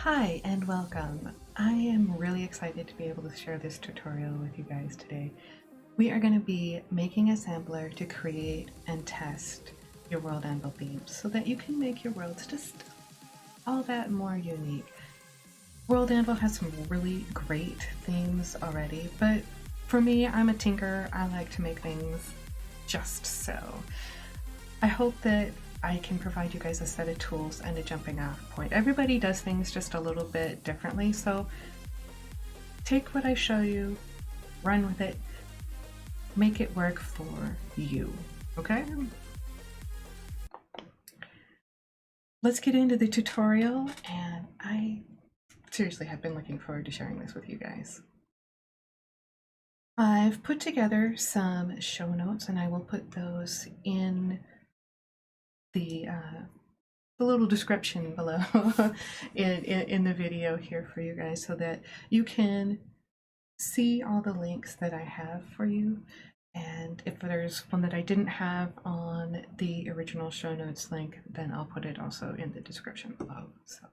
Hi and welcome. I am really excited to be able to share this tutorial with you guys today. We are going to be making a sampler to create and test your World Anvil themes so that you can make your worlds just all that more unique. World Anvil has some really great themes already, but for me, I'm a tinker. I like to make things just so. I hope that I can provide you guys a set of tools and a jumping off point. Everybody does things just a little bit differently, so take what I show you, run with it, make it work for you, okay? Let's get into the tutorial, and I seriously have been looking forward to sharing this with you guys. I've put together some show notes, and I will put those in the little description below in the video here for you guys so that you can see all the links that I have for you. And if there's one that I didn't have on the original show notes link, then I'll put it also in the description below. So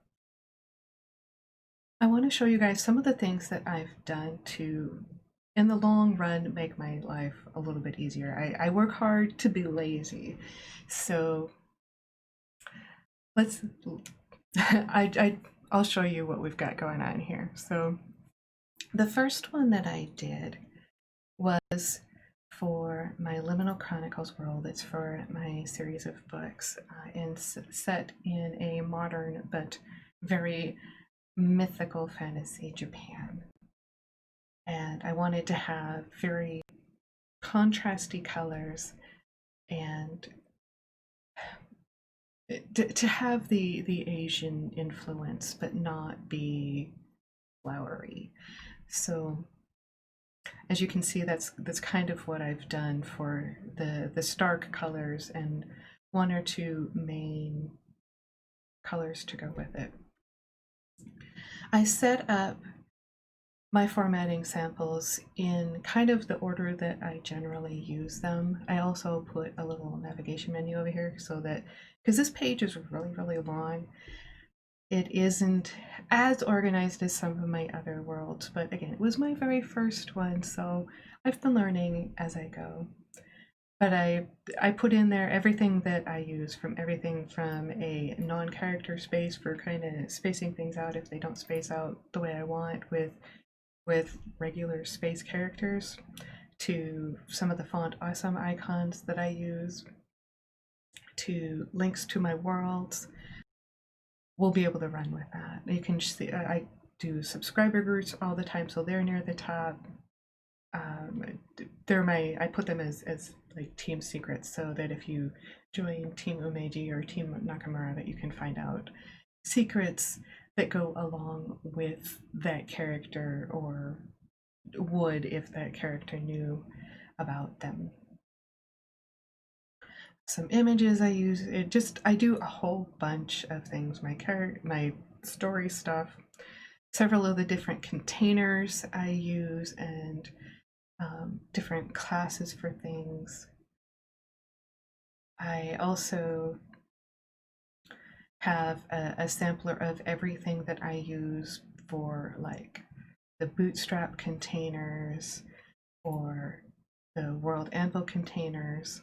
I want to show you guys some of the things that I've done to, in the long run, make my life a little bit easier. I work hard to be lazy. So let's I'll show you what we've got going on here. So the first one that I did was for my Liminal Chronicles world. It's for my series of books and set in a modern but very mythical fantasy Japan. And I wanted to have very contrasty colors and to have the Asian influence but not be flowery. So as you can see, that's kind of what I've done for the stark colors and one or two main colors to go with it. I set up my formatting samples in kind of the order that I generally use them. I also put a little navigation menu over here so that, because this page is really long, it isn't as organized as some of my other worlds, but again, it was my very first one, so I've been learning as I go. But I put in there everything that I use, from everything from a non-character space for kind of spacing things out if they don't space out the way I want with regular space characters, to some of the font awesome icons that I use, to links to my worlds. We'll be able to run with that. You can see I do subscriber groups all the time, so they're near the top. I put them as like team secrets, so that if you join Team Umeji or Team Nakamura, that you can find out secrets that go along with that character, or would if that character knew about them. Some images I use. I do a whole bunch of things. My story stuff, several of the different containers I use, and different classes for things. I also have a sampler of everything that I use for, like, the Bootstrap containers or the World Anvil containers,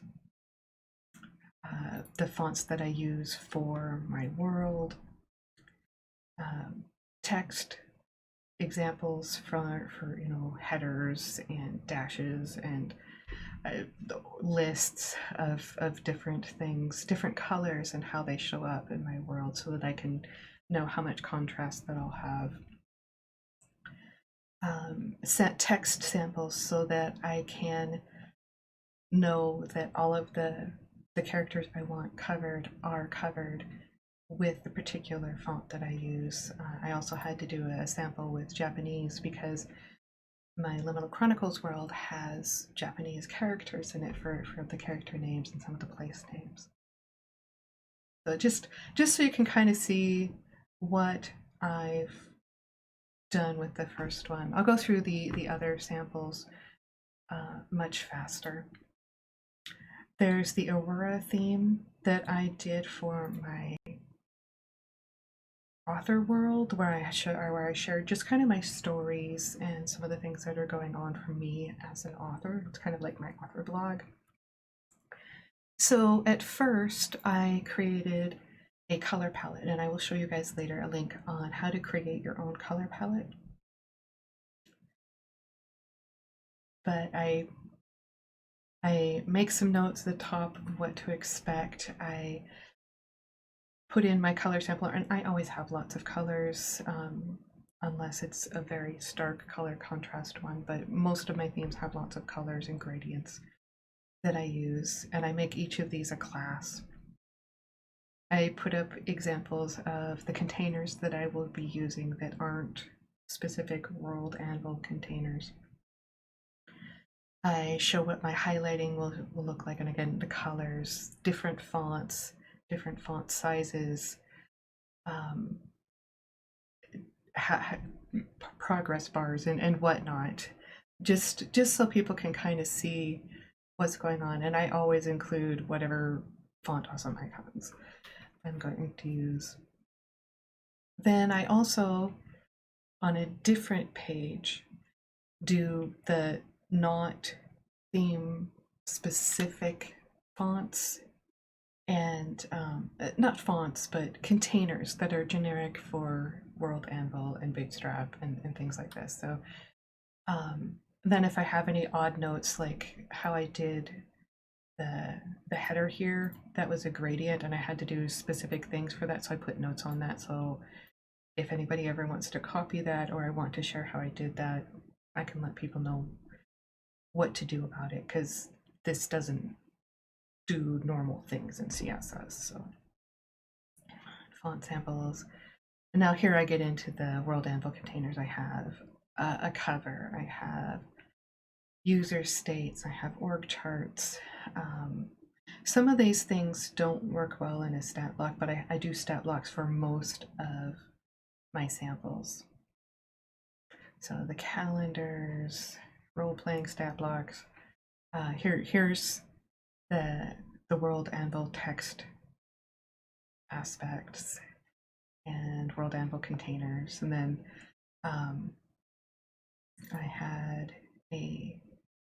the fonts that I use for my world, text examples for headers and dashes, and lists of different things, different colors, and how they show up in my world, so that I can know how much contrast that I'll have. Set text samples so that I can know that all of the characters I want covered are covered with the particular font that I use. I also had to do a sample with Japanese because my Liminal Chronicles world has Japanese characters in it for the character names and some of the place names. So just so you can kind of see what I've done with the first one. I'll go through the other samples much faster. There's the Aurora theme that I did for my author world where I share just kind of my stories and some of the things that are going on for me as an author. It's kind of like my author blog. So at first I created a color palette, and I will show you guys later a link on how to create your own color palette. But I make some notes at the top of what to expect. I put in my color sampler, and I always have lots of colors, unless it's a very stark color contrast one, but most of my themes have lots of colors and gradients that I use, and I make each of these a class. I put up examples of the containers that I will be using that aren't specific World Anvil containers. I show what my highlighting will look like, and again, the colors, different fonts, different font sizes, progress bars and whatnot, just so people can kind of see what's going on. And I always include whatever font awesome icons I'm going to use. Then I also, on a different page, do the not theme specific fonts and not fonts, but containers that are generic for World Anvil and Bootstrap and things like this. So then if I have any odd notes, like how I did the header here, that was a gradient and I had to do specific things for that, so I put notes on that. So if anybody ever wants to copy that, or I want to share how I did that, I can let people know what to do about it, because this doesn't do normal things in CSS. So font samples. And now here I get into the World Anvil containers. I have a cover, I have user states, I have org charts. Some of these things don't work well in a stat block, but I do stat blocks for most of my samples. So the calendars, role-playing stat blocks. Here's the World Anvil text aspects and World Anvil containers. And then I had a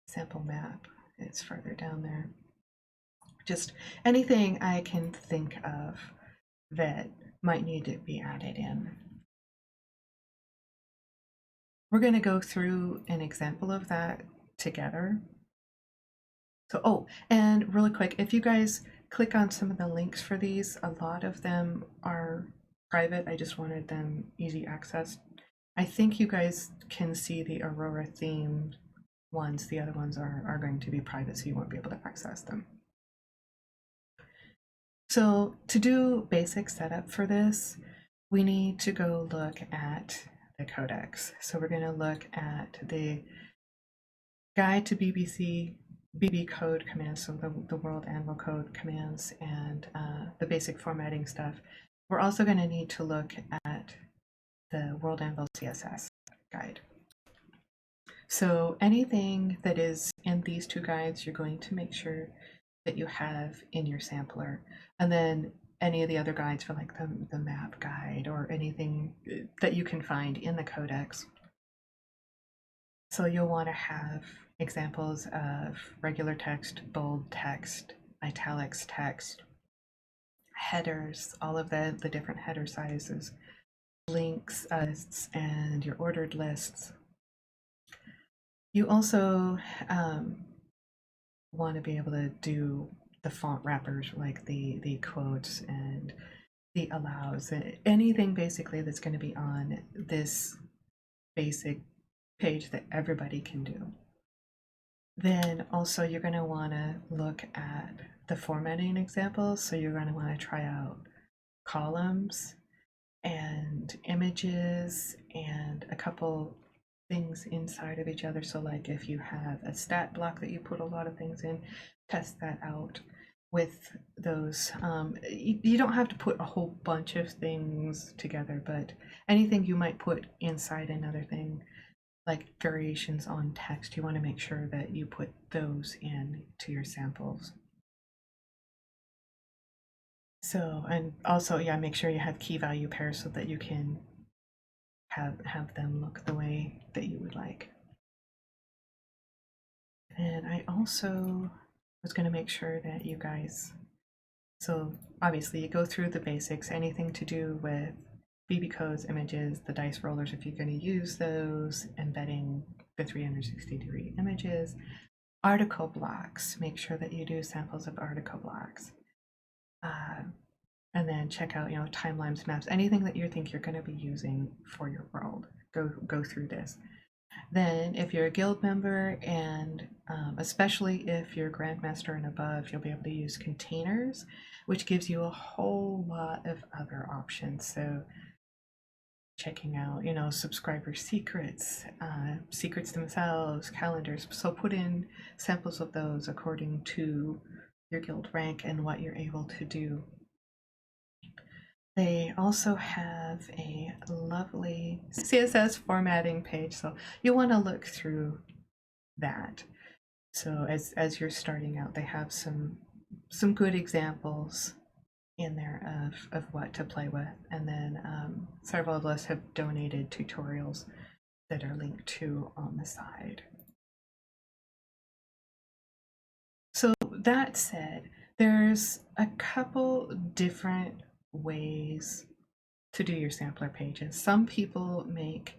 sample map. It's further down there. Just anything I can think of that might need to be added in. We're going to go through an example of that together. So, oh, and really quick, if you guys click on some of the links for these, a lot of them are private. I just wanted them easy access. I think you guys can see the Aurora themed ones. The other ones are going to be private, so you won't be able to access them. So to do basic setup for this, we need to go look at the codex. So we're going to look at the guide to BB code commands, so the World Anvil code commands, and the basic formatting stuff. We're also going to need to look at the World Anvil CSS guide. So anything that is in these two guides, you're going to make sure that you have in your sampler. And then any of the other guides for like the map guide or anything that you can find in the codex. So you'll want to have examples of regular text, bold text, italics text, headers, all of the different header sizes, links, and your ordered lists. You also want to be able to do the font wrappers, like the quotes and the allows, anything basically that's going to be on this basic page that everybody can do. Then also you're going to want to look at the formatting examples. So you're going to want to try out columns and images and a couple things inside of each other. So like if you have a stat block that you put a lot of things in, test that out with those. You don't have to put a whole bunch of things together, but anything you might put inside another thing, like variations on text, you want to make sure that you put those in to your samples. So, and also, yeah, make sure you have key value pairs so that you can have them look the way that you would like. And I also was going to make sure that you guys, so obviously you go through the basics, anything to do with BB codes, images, the dice rollers, if you're going to use those, embedding the 360-degree images, article blocks, make sure that you do samples of article blocks. And then check out, timelines, maps, anything that you think you're going to be using for your world. Go through this. Then, if you're a guild member, and especially if you're Grandmaster and above, you'll be able to use containers, which gives you a whole lot of other options. So, checking out, subscriber secrets, secrets themselves, calendars. So, put in samples of those according to your guild rank and what you're able to do. They also have a lovely CSS formatting page, so you want to look through that. So as you're starting out, they have some good examples in there of what to play with, and then several of us have donated tutorials that are linked to on the side. So that said, there's a couple different ways to do your sampler pages. Some people make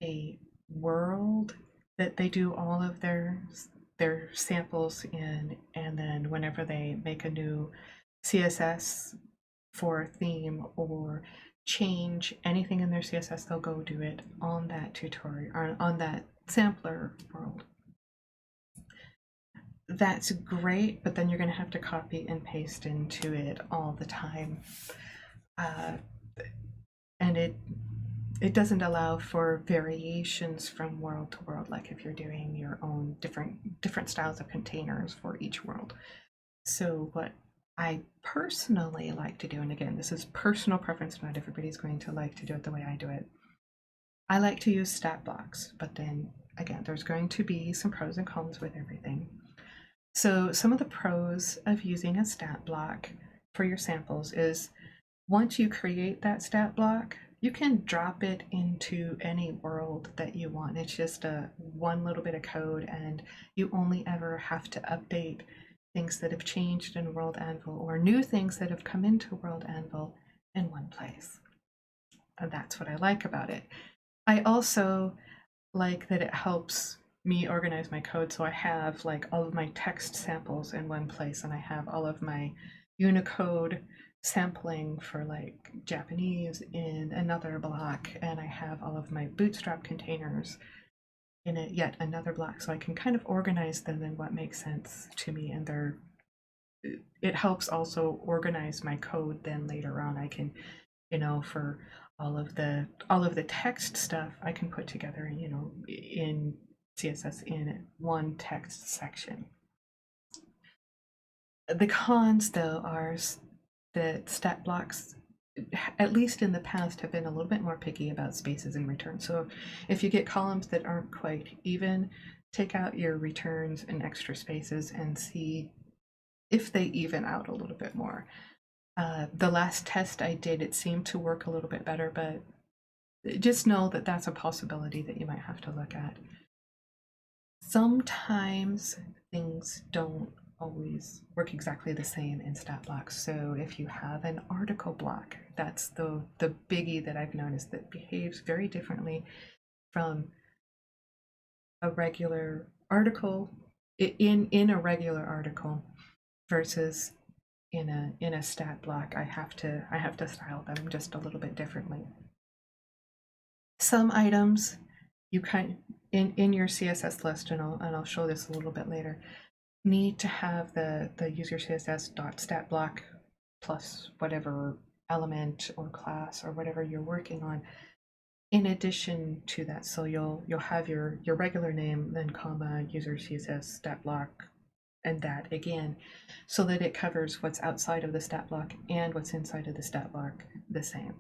a world that they do all of their samples in, and then whenever they make a new CSS for a theme or change anything in their CSS, they'll go do it on that tutorial or on that sampler world. That's great, but then you're going to have to copy and paste into it all the time. And it doesn't allow for variations from world to world, like if you're doing your own different styles of containers for each world. So what I personally like to do, and again, this is personal preference, not everybody's going to like to do it the way I do it. I like to use stat blocks, but then again, there's going to be some pros and cons with everything. So some of the pros of using a stat block for your samples is once you create that stat block, you can drop it into any world that you want. It's just one little bit of code, and you only ever have to update things that have changed in World Anvil or new things that have come into World Anvil in one place. And that's what I like about it. I also like that it helps me organize my code, so I have like all of my text samples in one place, and I have all of my Unicode sampling for like Japanese in another block, and I have all of my Bootstrap containers in yet another block, so I can kind of organize them in what makes sense to me, and it helps also organize my code. Then later on I can, for all of the text stuff I can put together, in CSS in one text section. The cons, though, are that stat blocks, at least in the past, have been a little bit more picky about spaces in return. So if you get columns that aren't quite even, take out your returns and extra spaces and see if they even out a little bit more. The last test I did, it seemed to work a little bit better, but just know that that's a possibility that you might have to look at. Sometimes things don't always work exactly the same in stat blocks. So if you have an article block, that's the biggie that I've noticed that behaves very differently from a regular article in a regular article versus in a stat block. I have to style them just a little bit differently. Some items you in your CSS list, and I'll show this a little bit later, need to have the user CSS.stat block plus whatever element or class or whatever you're working on in addition to that. So you'll have your regular name, then comma, user CSS stat block, and that again, so that it covers what's outside of the stat block and what's inside of the stat block the same.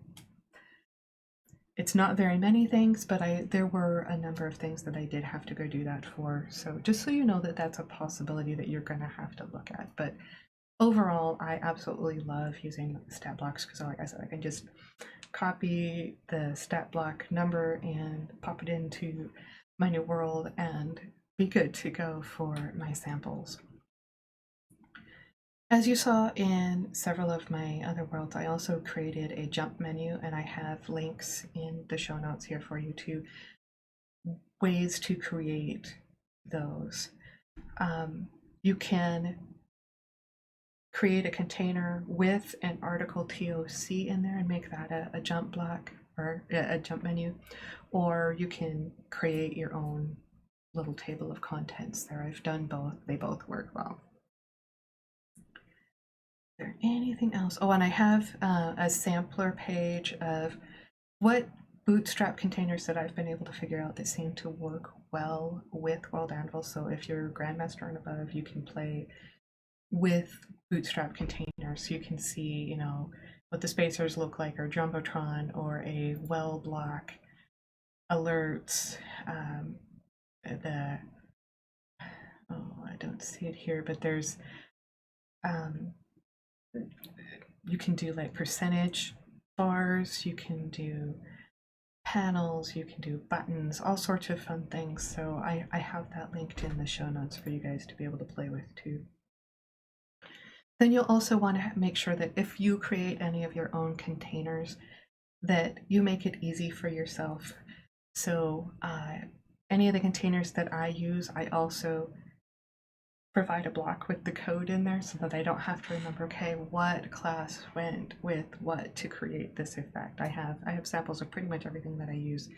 It's not very many things, but there were a number of things that I did have to go do that for. So just so you know that that's a possibility that you're going to have to look at. But overall, I absolutely love using stat blocks because, like I said, I can just copy the stat block number and pop it into my new world and be good to go for my samples. As you saw in several of my other worlds, I also created a jump menu, and I have links in the show notes here for you to ways to create those. You can create a container with an article TOC in there and make that a jump block or a jump menu, or you can create your own little table of contents there. I've done both. They both work well. Is there anything else? Oh, and I have a sampler page of what bootstrap containers that I've been able to figure out that seem to work well with World Anvil. So if you're Grandmaster and above, you can play with bootstrap containers. So you can see, you know, what the spacers look like, or Jumbotron, or a well block, alerts, I don't see it here, but there's, you can do like percentage bars, you can do panels, you can do buttons, all sorts of fun things. So I have that linked in the show notes for you guys to be able to play with too. Then you'll also want to make sure that if you create any of your own containers, that you make it easy for yourself. So any of the containers that I use, I also provide a block with the code in there so that I don't have to remember, okay, what class went with what to create this effect. I have samples of pretty much everything that I use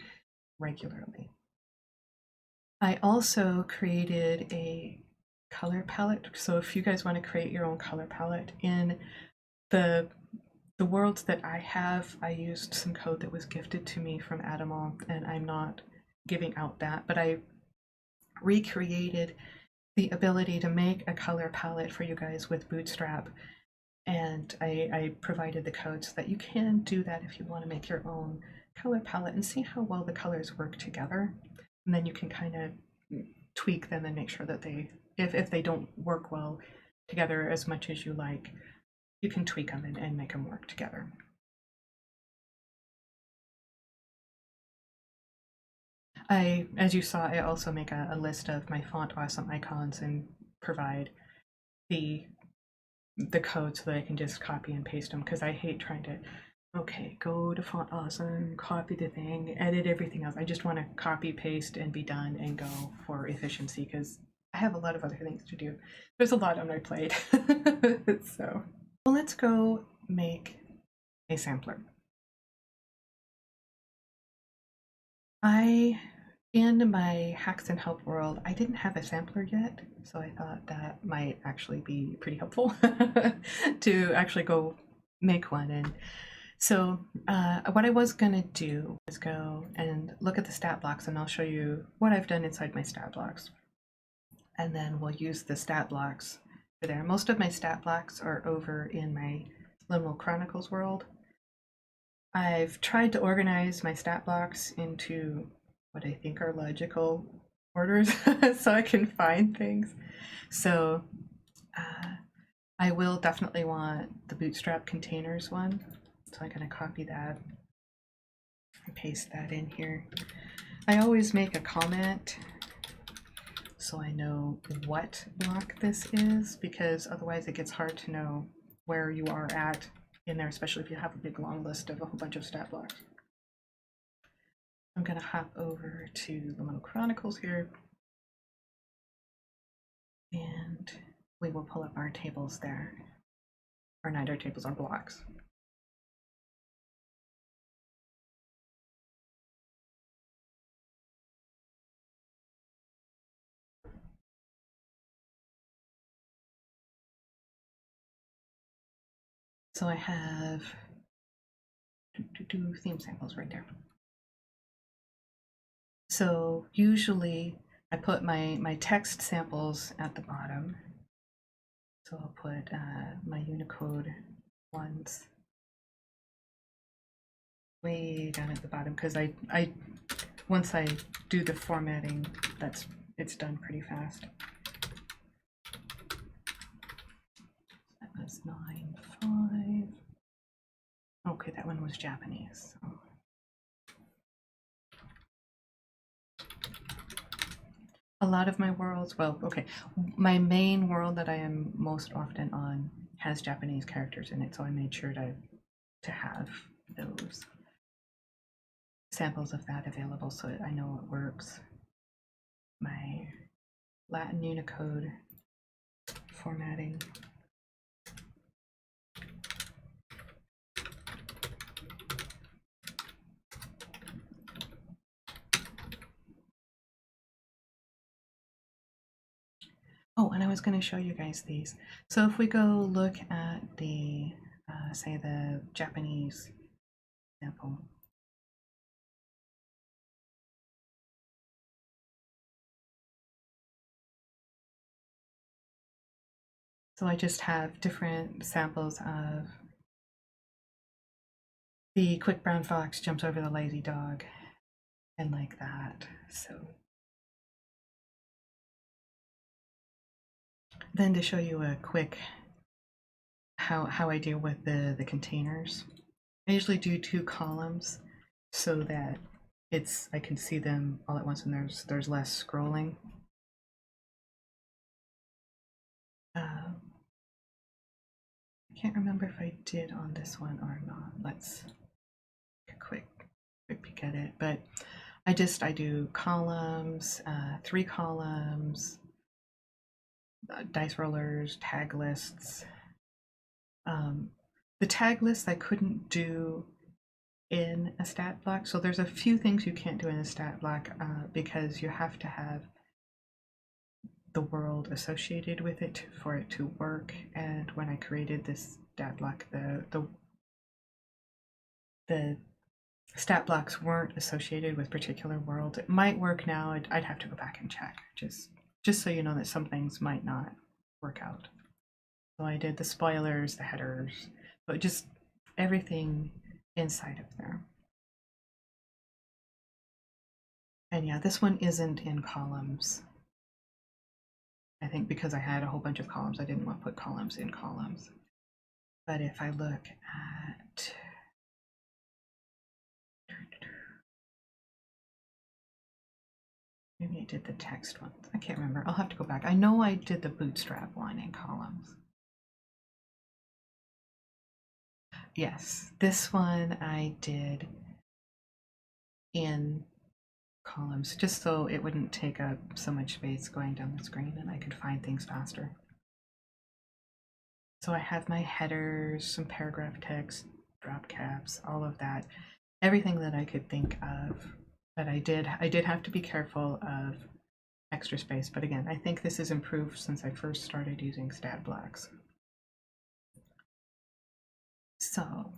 regularly. I also created a color palette. So if you guys want to create your own color palette, in the worlds that I have, I used some code that was gifted to me from Adamant, and I'm not giving out that, but I recreated the ability to make a color palette for you guys with Bootstrap, and I provided the code so that you can do that if you want to make your own color palette and see how well the colors work together, and then you can kind of tweak them and make sure that they, if they don't work well together as much as you like, you can tweak them and make them work together. As you saw, I also make a list of my font awesome icons and provide the code so that I can just copy and paste them, because I hate trying to, okay, go to font awesome, copy the thing, edit everything else. I just want to copy, paste, and be done and go for efficiency, because I have a lot of other things to do. There's a lot on my plate. So, well, let's go make a sampler. In my Hacks and Help world, I didn't have a sampler yet, so I thought that might actually be pretty helpful to actually go make one. And so what I was gonna do is go and look at the stat blocks, and I'll show you what I've done inside my stat blocks. And then we'll use the stat blocks for there. Most of my stat blocks are over in my Liminal Chronicles world. I've tried to organize my stat blocks into what I think are logical orders so I can find things. So I will definitely want the Bootstrap containers one. So I'm going to copy that and paste that in here. I always make a comment so I know what block this is, because otherwise it gets hard to know where you are at in there, especially if you have a big long list of a whole bunch of stat blocks. I'm going to hop over to Liminal Chronicles here, and we will pull up our tables there, or not our tables, our blocks. So I have theme samples right there. So usually I put my text samples at the bottom. So I'll put my Unicode ones way down at the bottom, because I once I do the formatting, it's done pretty fast. was 9.5. Okay, that one was Japanese. So. A lot of my worlds, well, okay, my main world that I am most often on has Japanese characters in it, so I made sure to have those samples of that available so that I know it works. My Latin Unicode formatting. Oh, and I was going to show you guys these. So if we go look at the, say the Japanese sample. So I just have different samples of the quick brown fox jumps over the lazy dog and like that. So then to show you a quick how I deal with the containers. I usually do 2 columns so that I can see them all at once and there's less scrolling. I can't remember if I did on this one or not. Let's take a quick peek at it. But I do columns, 3 columns, dice rollers, tag lists. The tag list I couldn't do in a stat block. So there's a few things you can't do in a stat block because you have to have the world associated with it for it to work. And when I created this stat block, the stat blocks weren't associated with particular worlds. It might work now. I'd have to go back and check, just so you know that some things might not work out. So I did the spoilers, the headers, but just everything inside of there. And yeah, this one isn't in columns. I think because I had a whole bunch of columns, I didn't want to put columns in columns. But if I look at maybe I did the text one. I can't remember. I'll have to go back. I know I did the bootstrap one in columns. Yes, this one I did in columns, just so it wouldn't take up so much space going down the screen and I could find things faster. So I have my headers, some paragraph text, drop caps, all of that. Everything that I could think of. But I did have to be careful of extra space. But again, I think this is improved since I first started using stat blocks. So, all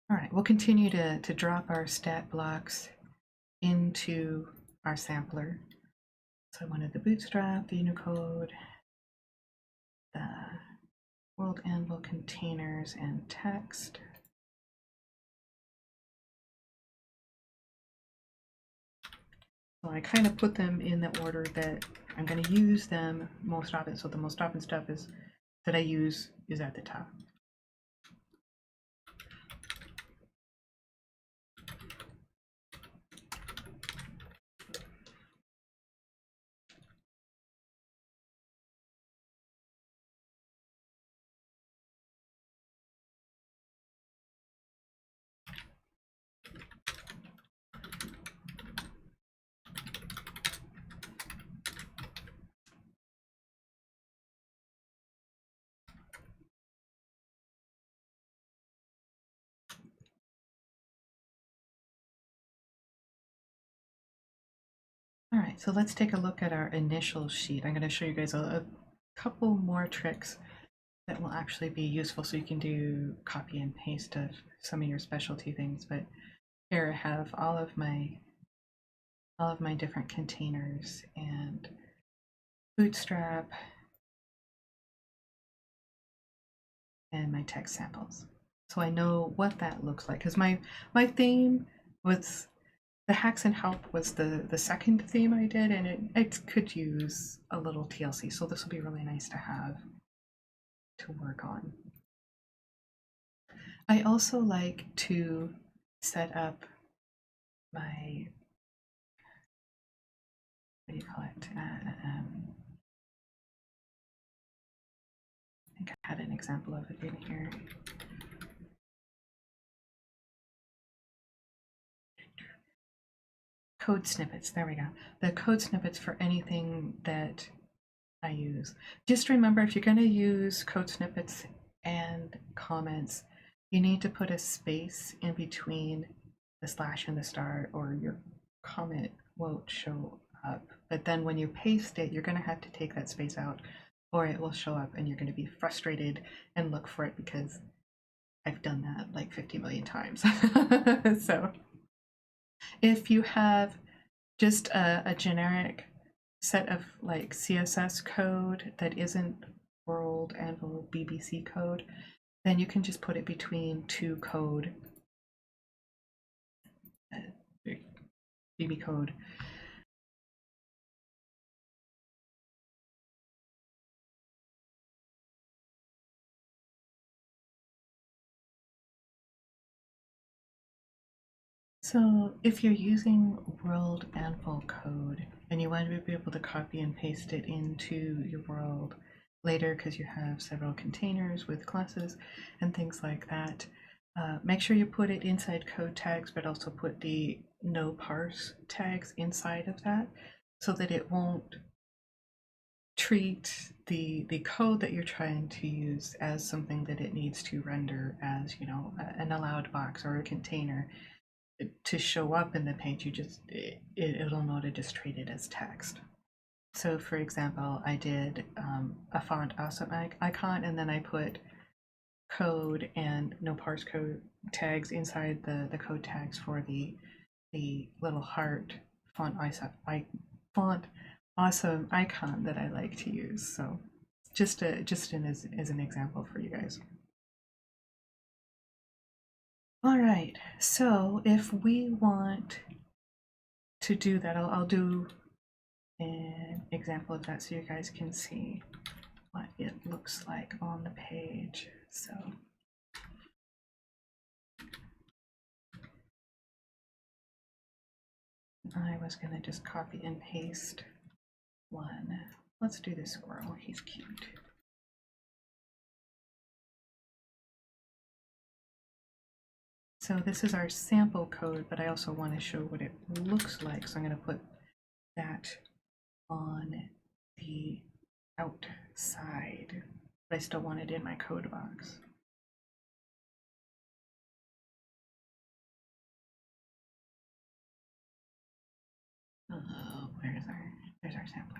right, we'll continue to drop our stat blocks into our sampler. So I wanted the bootstrap, the Unicode, the World Anvil containers, and text. So I kind of put them in the order that I'm going to use them most often. So the most often stuff that I use is at the top. All right, so let's take a look at our initial sheet. I'm going to show you guys a couple more tricks that will actually be useful so you can do copy and paste of some of your specialty things. But here I have all of my different containers and bootstrap and my text samples. So I know what that looks like because my theme was the hacks and help was the second theme I did, and it could use a little TLC. So this will be really nice to have to work on. I also like to set up my, what do you call it? I think I had an example of it in here. Code snippets, there we go. The code snippets for anything that I use. Just remember, if you're going to use code snippets and comments, you need to put a space in between the slash and the star, or your comment won't show up. But then when you paste it, you're going to have to take that space out, or it will show up and you're going to be frustrated and look for it, because I've done that like 50 million times. So if you have just a generic set of like CSS code that isn't World Anvil BBC code, then you can just put it between two code, BB code. So if you're using World Anvil code and you want to be able to copy and paste it into your world later, because you have several containers with classes and things like that, make sure you put it inside code tags, but also put the no parse tags inside of that, so that it won't treat the code that you're trying to use as something that it needs to render as, you know, an allowed box or a container to show up in the page. You just it'll know to just treat it as text. So for example, I did a font awesome icon, and then I put code and no parse code tags inside the code tags for the little heart font awesome icon that I like to use. So just as an example for you guys. All right, so if we want to do that, I'll do an example of that so you guys can see what it looks like on the page. So I was going to just copy and paste one. Let's do the squirrel, he's cute. So this is our sample code, but I also want to show what it looks like. So I'm going to put that on the outside, but I still want it in my code box. Oh, there's our sampler.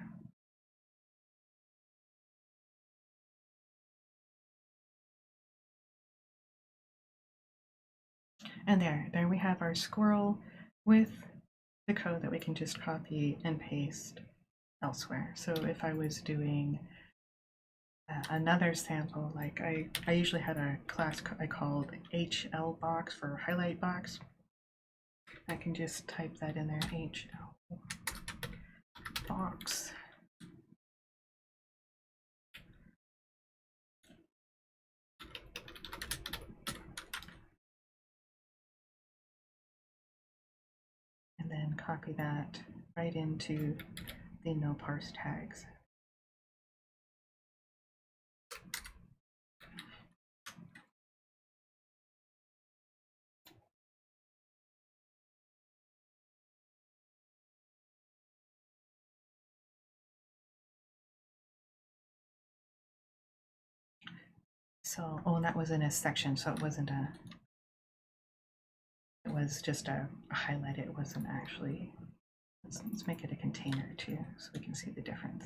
And there we have our squirrel with the code that we can just copy and paste elsewhere. So if I was doing another sample, like I usually had a class I called HL box for highlight box. I can just type that in there, HL box. And then copy that right into the no parse tags. So, oh, and that was in a section, so it wasn't it was just a highlight. It wasn't actually, let's make it a container too, so we can see the difference.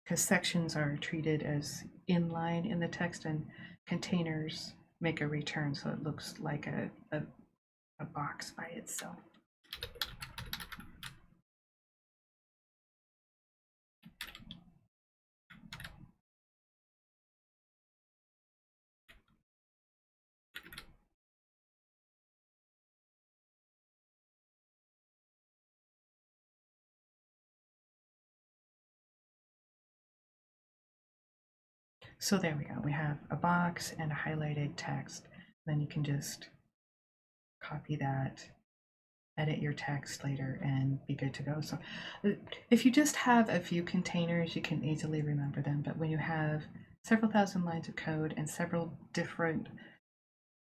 Because sections are treated as inline in the text, and containers make a return, so it looks like a box by itself. So there we go. We have a box and a highlighted text. Then you can just copy that, edit your text later, and be good to go. So if you just have a few containers, you can easily remember them. But when you have several thousand lines of code and several different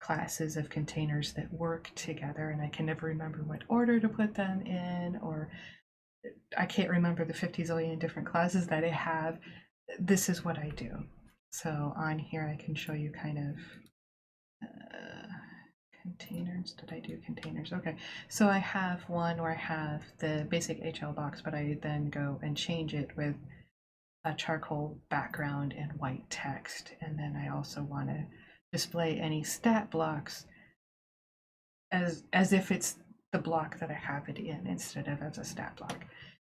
classes of containers that work together, and I can never remember what order to put them in, or I can't remember the 50 zillion different classes that I have, this is what I do. So on here I can show you kind of containers. Did I do containers? Okay, so I have one where I have the basic HL box, but I then go and change it with a charcoal background and white text. And then I also want to display any stat blocks as if it's the block that I have it in instead of as a stat block.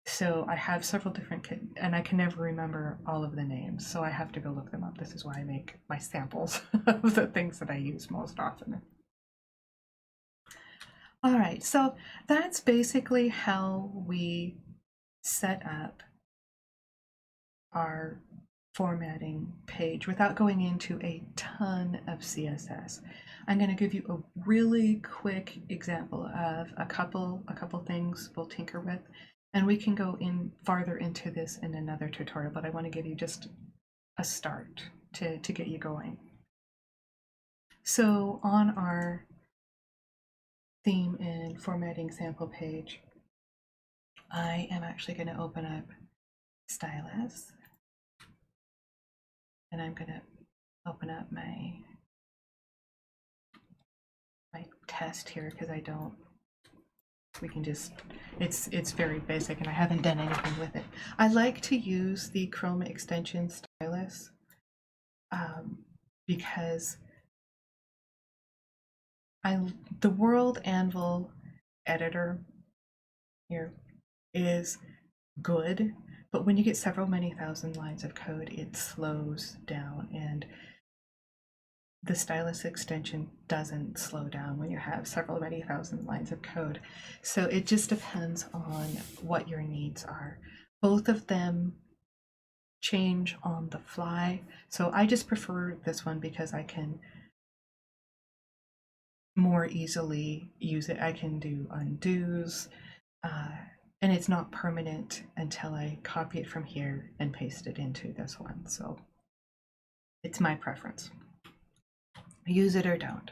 So I have several different, and I can never remember all of the names, so I have to go look them up. This is why I make my samples of the things that I use most often. All right, so that's basically how we set up our formatting page without going into a ton of CSS. I'm going to give you a really quick example of a couple things we'll tinker with, and we can go in farther into this in another tutorial, but I want to give you just a start to get you going. So on our theme and formatting sample page, I am actually going to open up Stylus, and I'm going to open up my test here because I don't, we can just, it's very basic and I haven't done anything with it. I like to use the Chrome extension Stylus because the World Anvil editor here is good, but when you get many thousand lines of code, it slows down, and the Stylus extension doesn't slow down when you have many thousand lines of code. So it just depends on what your needs are. Both of them change on the fly. So I just prefer this one because I can more easily use it. I can do undos, and it's not permanent until I copy it from here and paste it into this one. So it's my preference. Use it or don't.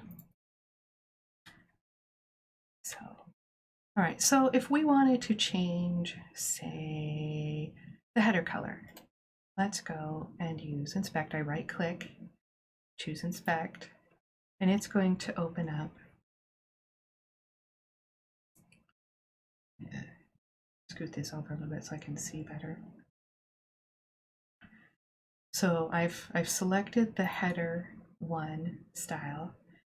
So, all right, so if we wanted to change, say, the header color, let's go and use inspect. I right click, choose inspect, and it's going to open up scoot this over a little bit so I can see better. So I've selected the header 1 style,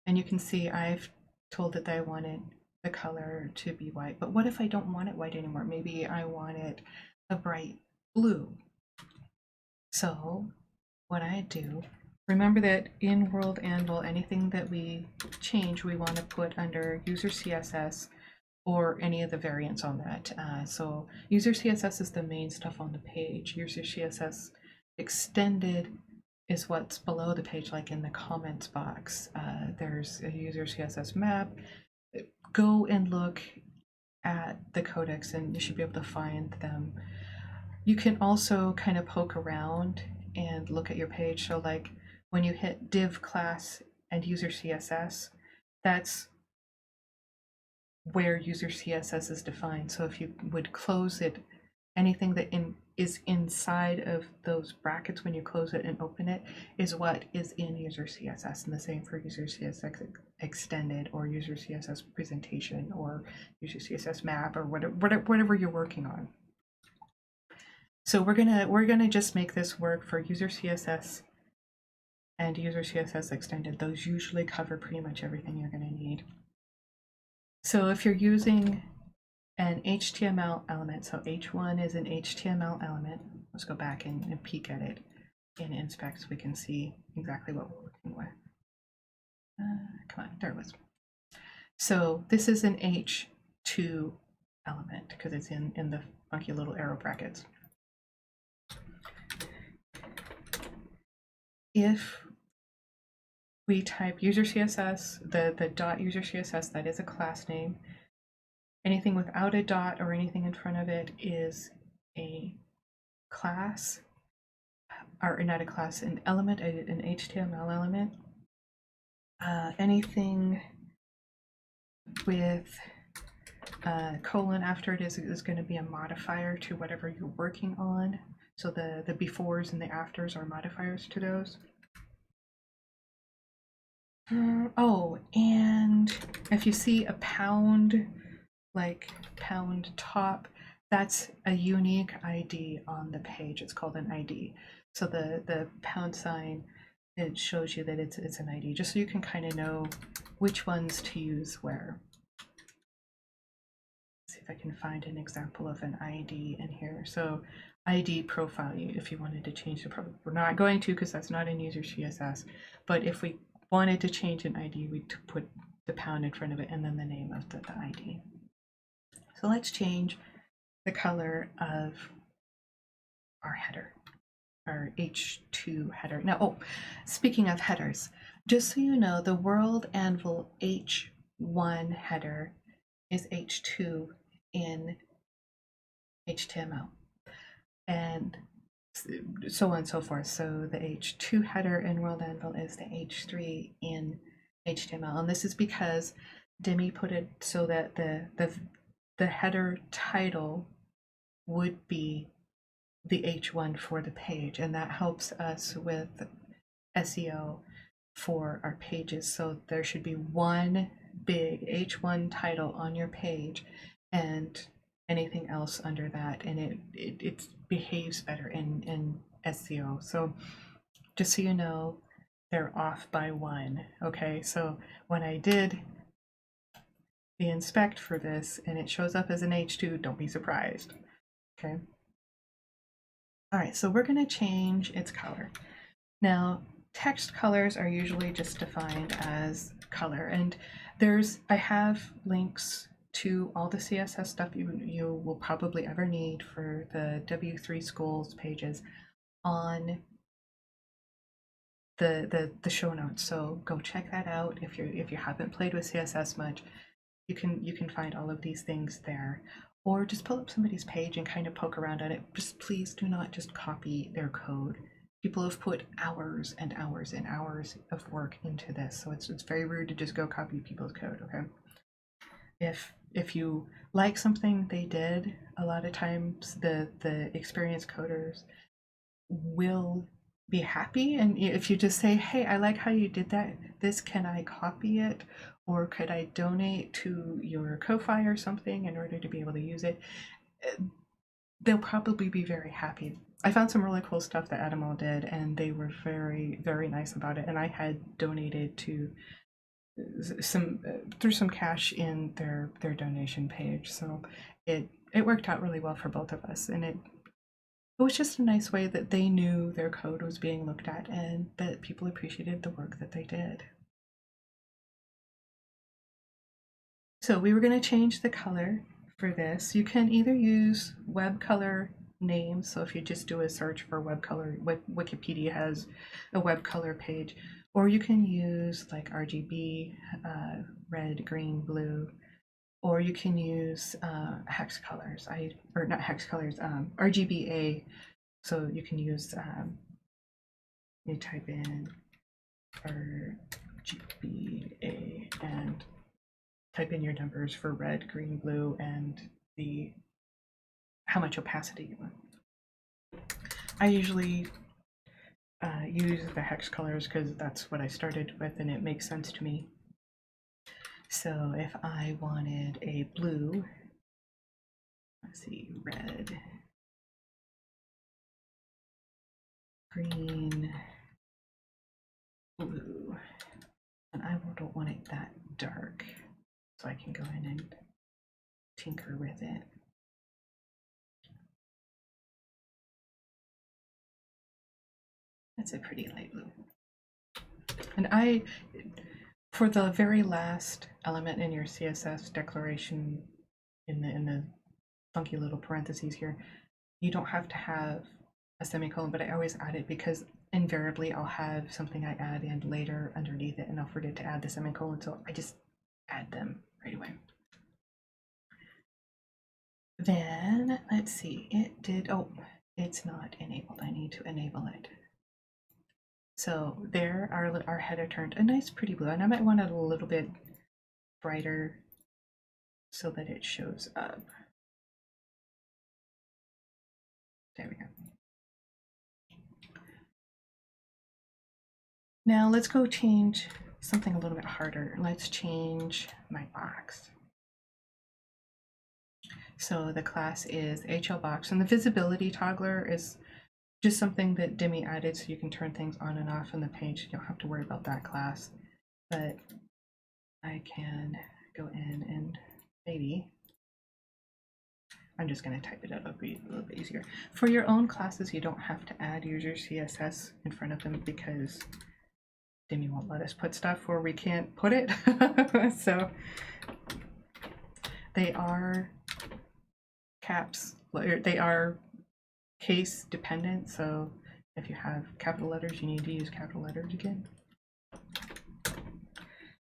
and you can see I've told it that I wanted the color to be white. But what if I don't want it white anymore? Maybe I want it a bright blue. So what I do, remember that in World Anvil, anything that we change, we want to put under user CSS or any of the variants on that. So user CSS is the main stuff on the page. User CSS extended is what's below the page, like in the comments box. There's a user CSS map. Go and look at the codex and you should be able to find them. You can also kind of poke around and look at your page. So like when you hit div class and user CSS, that's where user CSS is defined. So if you would close it, anything that is inside of those brackets when you close it and open it is what is in user CSS, and the same for user CSS extended or user CSS presentation or user CSS map or whatever you're working on. So we're gonna just make this work for user CSS and user CSS extended. Those usually cover pretty much everything you're gonna need. So if you're using an HTML element, so H1 is an HTML element. Let's go back and peek at it in inspect so we can see exactly what we're working with. Come on, there it was. So this is an H2 element because it's in the funky little arrow brackets. if we type user CSS, the dot user CSS, that is a class name. Anything without a dot or anything in front of it is a class, or not a class, an element, an HTML element. Anything with colon after it is going to be a modifier to whatever you're working on. So the befores and the afters are modifiers to those. Oh, and if you see a pound, like pound top, that's a unique ID on the page. It's called an ID. So the pound sign, it shows you that it's an ID, just so you can kind of know which ones to use where. Let's see if I can find an example of an ID in here. So ID profile, if you wanted to change the profile. We're not going to, because that's not in user CSS. But if we wanted to change an ID, we'd put the pound in front of it and then the name of the ID. So let's change the color of our header, our H2 header. Now, oh, speaking of headers, just so you know, the World Anvil H1 header is H2 in HTML, and so on and so forth. So the H2 header in World Anvil is the H3 in HTML, and this is because Demi put it so that the header title would be the H1 for the page, and that helps us with SEO for our pages. So there should be one big H1 title on your page and anything else under that, and it behaves better in SEO. So just so you know, they're off by one. Okay, so when I did the inspect for this and it shows up as an H2, don't be surprised. Okay. All right, so we're going to change its color. Now, text colors are usually just defined as color, and I have links to all the CSS stuff you will probably ever need for the W3 schools pages on the show notes. So go check that out. If you haven't played with CSS much, you can find all of these things there. Or just pull up somebody's page and kind of poke around at it. Just please do not just copy their code. People have put hours and hours and hours of work into this, so it's very rude to just go copy people's code. Okay. If you like something they did, a lot of times the experienced coders will be happy, and if you just say, hey, I like how you did that, this, can I copy it, or could I donate to your Ko-Fi or something in order to be able to use it, they'll probably be very happy. I found some really cool stuff that Adamo did, and they were very, very nice about it, and I had donated to threw some cash in their donation page, so it worked out really well for both of us, and it was just a nice way that they knew their code was being looked at and that people appreciated the work that they did. So we were going to change the color for this. You can either use web color names, so if you just do a search for web color, Wikipedia has a web color page, or you can use like RGB, red, green, blue, or you can use hex colors. Or not hex colors, RGBA. So you can use, you type in RGBA and type in your numbers for red, green, blue, and how much opacity you want. I usually use the hex colors because that's what I started with and it makes sense to me. So if I wanted a blue, let's see, red, green, blue, and I don't want it that dark, so I can go in and tinker with it. That's a pretty light blue. And for the very last element in your CSS declaration, in the funky little parentheses here, you don't have to have a semicolon, but I always add it because invariably I'll have something I add in later underneath it and I'll forget to add the semicolon, so I just add them right away. Then let's see, it did, oh, it's not enabled. I need to enable it. So there, our header turned a nice pretty blue, and I might want it a little bit brighter so that it shows up. There we go. Now let's go change something a little bit harder. Let's change my box. So the class is HLBox, and the visibility toggler is just something that Demi added so you can turn things on and off on the page. You don't have to worry about that class, but I can go in and maybe I'm just going to type it out. It'll be a little bit easier. For your own classes, you don't have to add user CSS in front of them because Demi won't let us put stuff where we can't put it. So they are caps, they are case dependent. So if you have capital letters, you need to use capital letters again.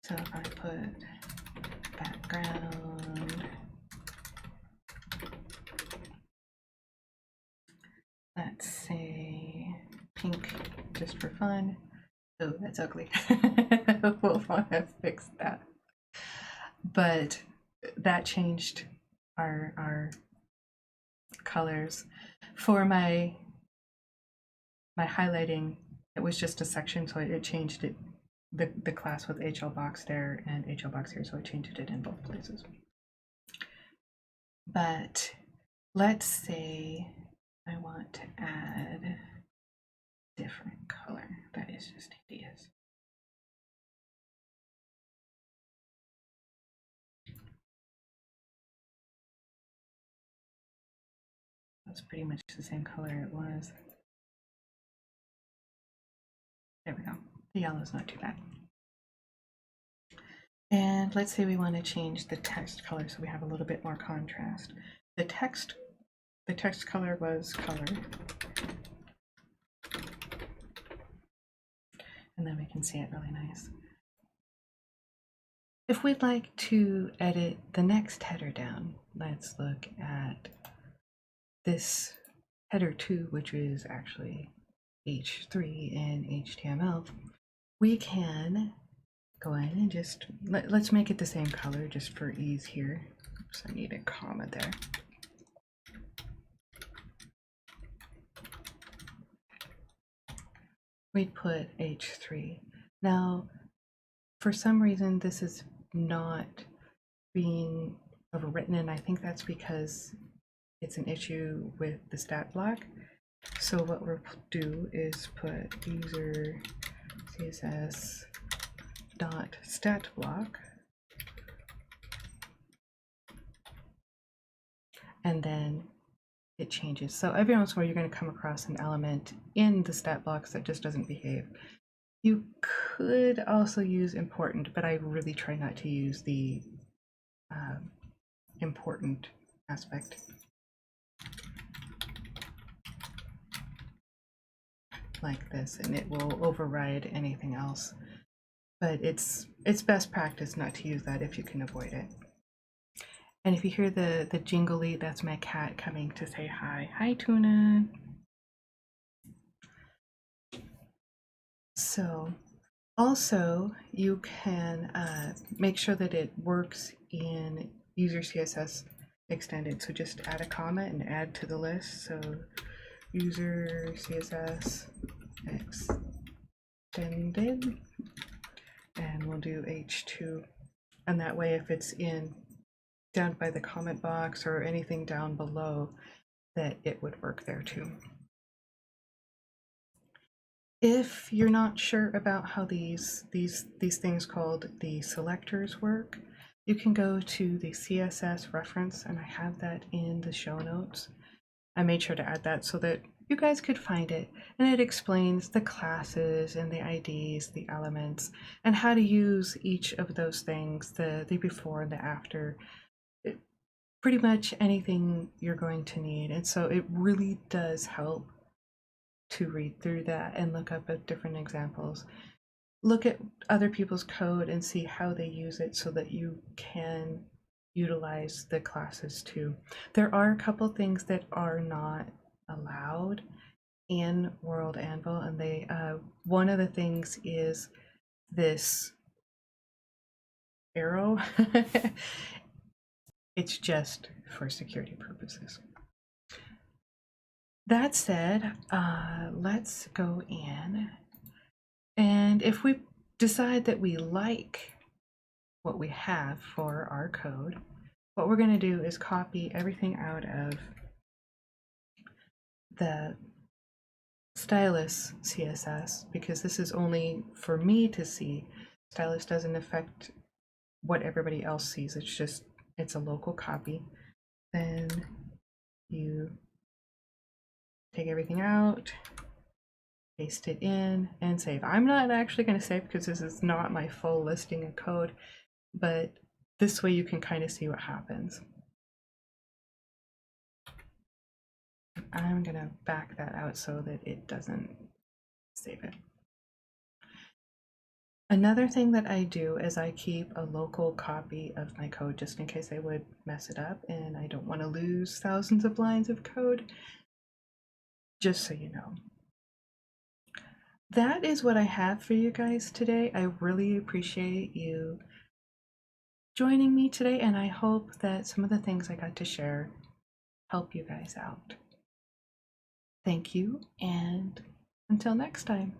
So if I put background, let's say pink just for fun. Oh, that's ugly. We'll want to fix that. But that changed our colors. For my highlighting, it was just a section, so it changed it, the class with HLBox there and HLBox here, so I changed it in both places. But let's say I want to add different color. That is just hideous. That's pretty much the same color it was. There we go. The yellow's not too bad. And let's say we want to change the text color so we have a little bit more contrast. The text color was color. And then we can see it really nice. If we'd like to edit the next header down, let's look at this header 2, which is actually H3 in HTML. We can go in and just, let's make it the same color just for ease here. Oops, I need a comma there. We'd put H3. Now, for some reason, this is not being overwritten, and I think that's because it's an issue with the stat block. So what we'll do is put user CSS dot stat block, and then it changes. So every once in a while you're going to come across an element in the stat blocks that just doesn't behave. You could also use important, but I really try not to use the important aspect. Like this, and it will override anything else. But it's best practice not to use that if you can avoid it. And if you hear the jingly, that's my cat coming to say hi. Hi, Tuna. So also you can make sure that it works in user CSS extended. So just add a comma and add to the list. So user CSS extended, and we'll do H2. And that way, if it's in down by the comment box or anything down below, that it would work there too. If you're not sure about how these things called the selectors work, you can go to the CSS reference, and I have that in the show notes. I made sure to add that so that you guys could find it, and it explains the classes and the IDs, the elements, and how to use each of those things, the before and the after, pretty much anything you're going to need. And so it really does help to read through that and look up at different examples. Look at other people's code and see how they use it so that you can utilize the classes too. There are a couple things that are not allowed in World Anvil, and they one of the things is this arrow. It's just for security purposes. That said, let's go in, and if we decide that we like what we have for our code, what we're going to do is copy everything out of the stylus CSS, because this is only for me to see. Stylus doesn't affect what everybody else sees. It's a local copy. Then you take everything out, paste it in, and save. I'm not actually going to save because this is not my full listing of code, but this way you can kind of see what happens. I'm going to back that out so that it doesn't save it. Another thing that I do is I keep a local copy of my code just in case I would mess it up and I don't want to lose thousands of lines of code, just so you know. That is what I have for you guys today. I really appreciate you joining me today, and I hope that some of the things I got to share help you guys out. Thank you, and until next time.